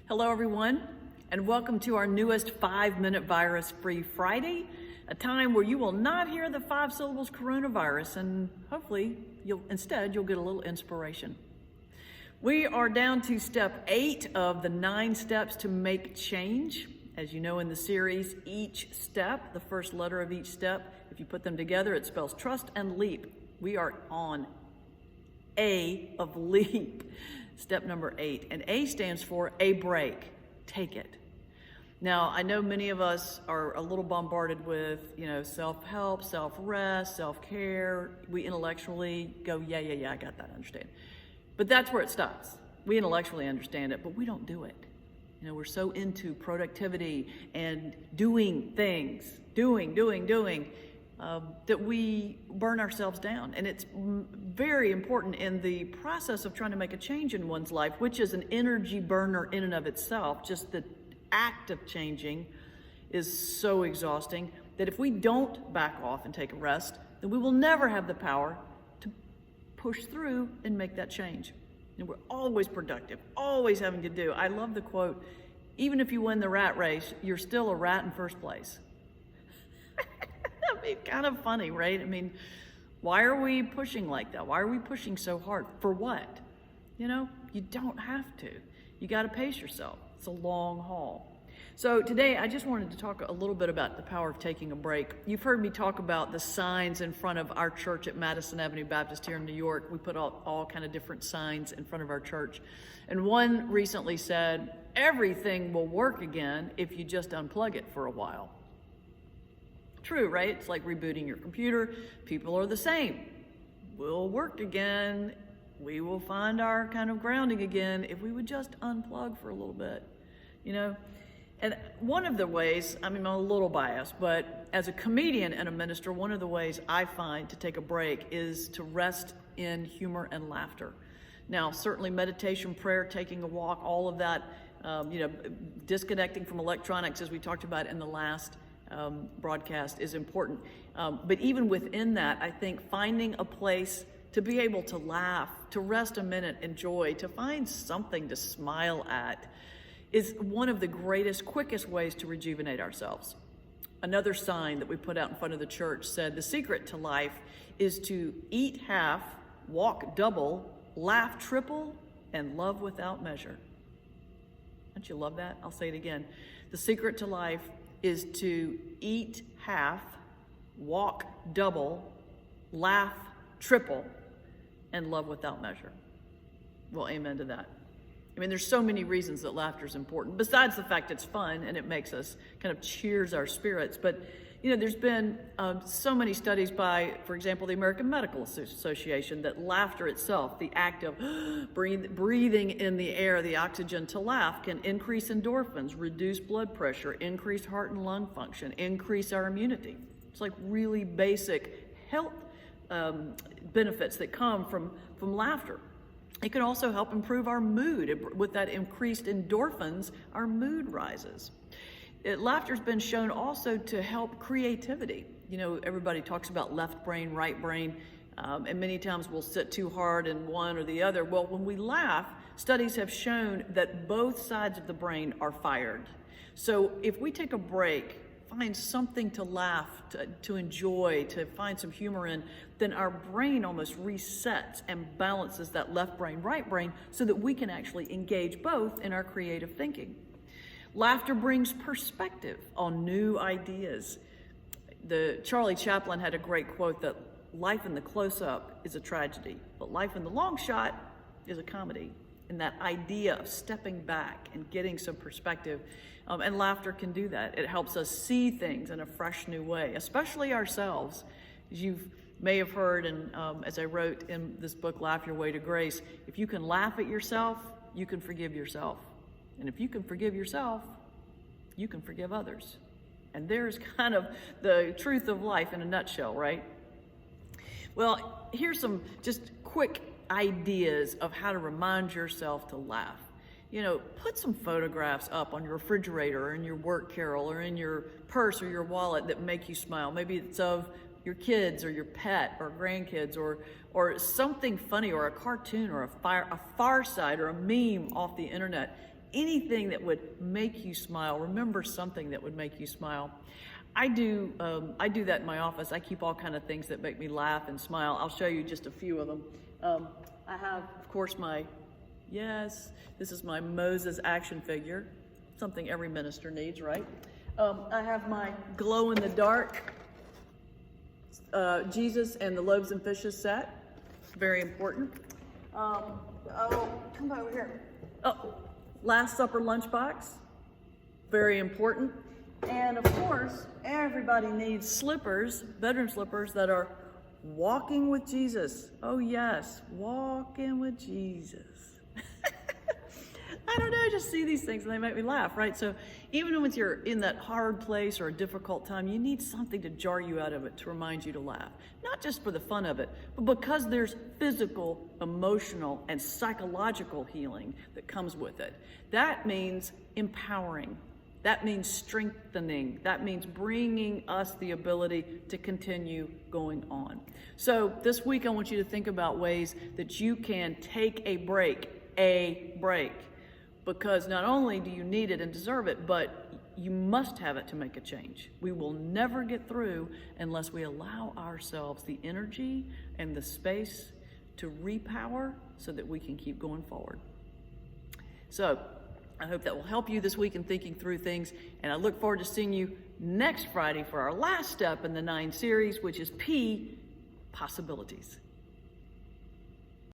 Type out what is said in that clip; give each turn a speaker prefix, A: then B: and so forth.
A: Hello, everyone, and welcome to our newest 5-minute virus-free Friday, a time where you will not hear the 5 syllables coronavirus, and hopefully you'll get a little inspiration. We are down to step 8 of the 9 steps to make change. As you know in the series, each step, the first letter of each step, if you put them together, it spells trust and leap. We are on A of leap. Step number 8, and A stands for a break. Take it. Now, I know many of us are a little bombarded with, self-help, self-rest, self-care. We intellectually go, yeah, I got that, I understand. But that's where it stops. We intellectually understand it, but we don't do it. We're so into productivity and doing things, doing, that we burn ourselves down. And it's very important in the process of trying to make a change in one's life, which is an energy burner in and of itself. Just the act of changing is so exhausting that if we don't back off and take a rest, then we will never have the power to push through and make that change. And we're always productive, always having to do. I love the quote, even if you win the rat race, you're still a rat in first place. I mean, kind of funny, right? I mean, why are we pushing like that? Why are we pushing so hard? For what? You don't have to. You got to pace yourself. It's a long haul. So today, I just wanted to talk a little bit about the power of taking a break. You've heard me talk about the signs in front of our church at Madison Avenue Baptist here in New York. We put all kind of different signs in front of our church. And one recently said, everything will work again if you just unplug it for a while. True, right? It's like rebooting your computer. People are the same. We'll work again. We will find our kind of grounding again if we would just unplug for a little bit, And one of the ways, I'm a little biased, but as a comedian and a minister, one of the ways I find to take a break is to rest in humor and laughter. Now, certainly meditation, prayer, taking a walk, all of that, disconnecting from electronics, as we talked about in the last broadcast, is important. But even within that, I think finding a place to be able to laugh, to rest a minute, enjoy, to find something to smile at is one of the greatest, quickest ways to rejuvenate ourselves. Another sign that we put out in front of the church said, the secret to life is to eat half, walk double, laugh triple, and love without measure. Don't you love that? I'll say it again. The secret to life is to eat half, walk double, laugh triple, and love without measure. Well, amen to that. There's so many reasons that laughter is important, besides the fact it's fun and it makes us kind of cheers our spirits. But, there's been so many studies by, for example, the American Medical Association, that laughter itself, the act of breathing in the air, the oxygen to laugh, can increase endorphins, reduce blood pressure, increase heart and lung function, increase our immunity. It's like really basic health benefits that come from laughter. It can also help improve our mood. With that increased endorphins, our mood rises. Laughter's been shown also to help creativity. Everybody talks about left brain, right brain, and many times we'll sit too hard in one or the other. Well, when we laugh, studies have shown that both sides of the brain are fired. So if we take a break, find something to laugh, to enjoy, to find some humor in, then our brain almost resets and balances that left brain, right brain, so that we can actually engage both in our creative thinking. Laughter brings perspective on new ideas. Charlie Chaplin had a great quote that life in the close-up is a tragedy, but life in the long shot is a comedy. And that idea of stepping back and getting some perspective, and laughter can do that. It helps us see things in a fresh new way, especially ourselves. As you may have heard, and as I wrote in this book, Laugh Your Way to Grace, if you can laugh at yourself, you can forgive yourself. And if you can forgive yourself, you can forgive others. And there's kind of the truth of life in a nutshell, right? Well, here's some just quick ideas of how to remind yourself to laugh. Put some photographs up on your refrigerator or in your work carrel or in your purse or your wallet that make you smile. Maybe it's of your kids or your pet or grandkids or something funny or a cartoon or a Far Side or a meme off the internet. anything that would make you smile. Remember something that would make you smile. I do that in my office. I keep all kind of things that make me laugh and smile. I'll show you just a few of them. I have, of course, this is my Moses action figure, something every minister needs, right? I have my glow-in-the-dark Jesus and the loaves and fishes set, very important. Come over here. Last Supper lunchbox, very important. And of course, everybody needs slippers, bedroom slippers that are walking with Jesus. Oh yes, walking with Jesus. I don't know, I just see these things and they make me laugh, right? So even when you're in that hard place or a difficult time, you need something to jar you out of it, to remind you to laugh. Not just for the fun of it, but because there's physical, emotional, and psychological healing that comes with it. That means empowering. That means strengthening. That means bringing us the ability to continue going on. So this week I want you to think about ways that you can take a break. Because not only do you need it and deserve it, but you must have it to make a change. We will never get through unless we allow ourselves the energy and the space to repower so that we can keep going forward. So I hope that will help you this week in thinking through things, and I look forward to seeing you next Friday for our last step in the 9 series, which is P, possibilities.